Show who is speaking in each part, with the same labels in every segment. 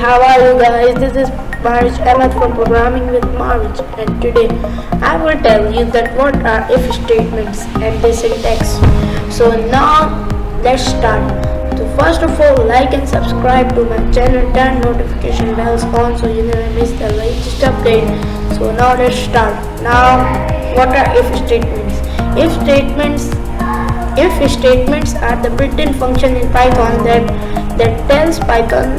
Speaker 1: how are you guys? This is Marich Ahmed from Programming with Marich, and today I will tell you that what are if statements and their syntax. So now let's start. So first of all, like and subscribe to my channel, turn notification bells on so you never miss the latest update. So now let's start. Now what are if statements? If statements are the built-in function in Python that tells Python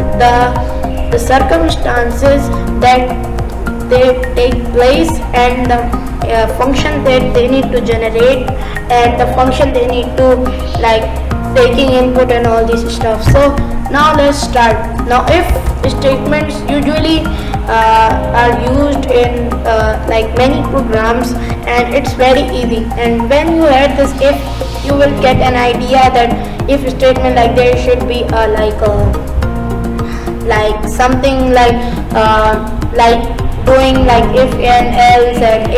Speaker 1: the circumstances that they take place and the function that they need to generate and the function they need to like taking input and all this stuff. So now let's start. Now if statements usually are used in like many programs, and it's very easy, and when you add this if, you will get an idea that if statement like there should be like something like doing like if and else, and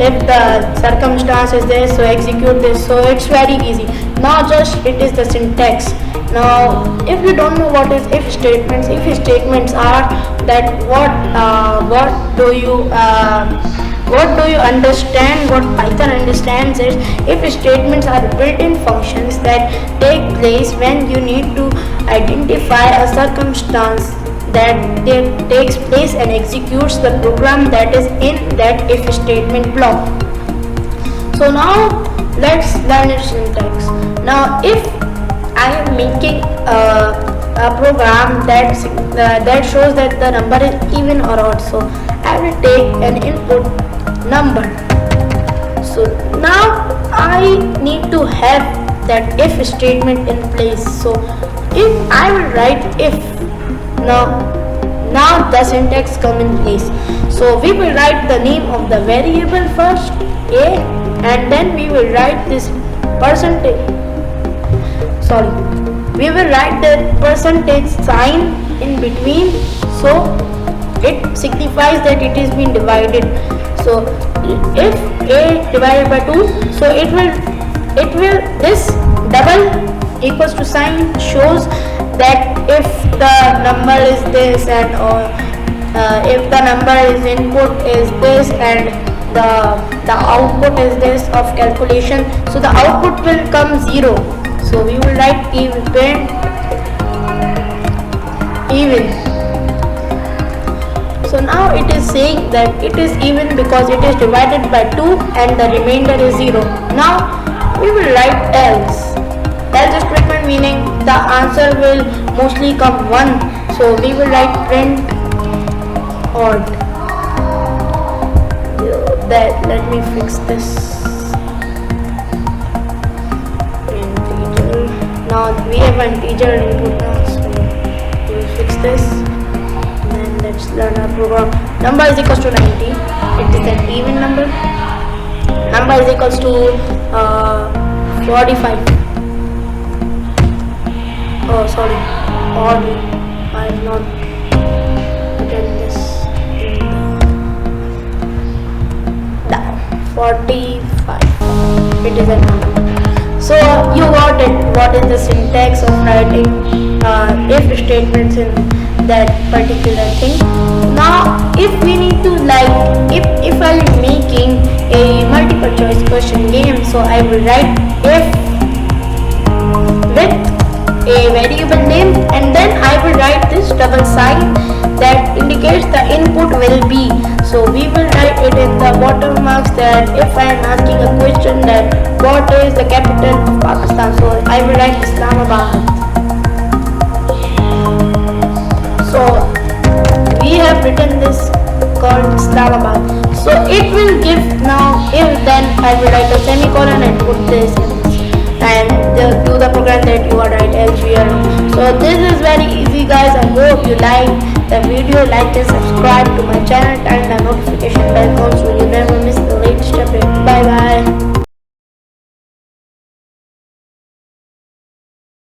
Speaker 1: if the circumstance is this, so execute this. So it's very easy. Now just it is the syntax. Now if you don't know what is if statements are that what do you understand? What Python understands is if statements are built-in functions that take place when you need to identify a circumstance that takes place and executes the program that is in that if statement block. So now let's learn its syntax. Now if I am making a program that shows that the number is even or odd, so I will take an input number. So now I need to have that if statement in place. So if I will write if, now the syntax come in place. So we will write the name of the variable first, a, and then we will write this percentage. We will write the percentage sign in between, so it signifies that it is been divided. So if a divided by 2, so it will this double equals to sign shows that if the number is this and if the number is input is this and the output is this of calculation, so the output will come 0. So we will write even. So now it is saying that it is even because it is divided by 2 and the remainder is 0. Now we will write else. Else statement meaning the answer will mostly come 1. So we will write print odd. Let me fix this. Now we have an integer input now, so we will fix this. And then let's learn our program. Number is equals to 90. It is an even number. Number is equals to 45. Oh sorry, odd. I have not written this in the 45. It is a number. So you got it. What is the syntax of writing if statements in that particular thing? Now if we need to if I am making a multiple choice question game, so I will write if with a variable name, and then I will write this double sign that indicates the input will be. So we will write it in the watermarks that if I am asking a question that what is the capital of Pakistan, so I will write Islamabad. So we have written this called Islamabad. So it will give now if then I will write a semicolon and put this and do the program that you are write elsewhere. So this is very easy guys. I hope you like the video. Like and subscribe to my channel, turn the notification bell on so you never miss the latest update. Bye bye.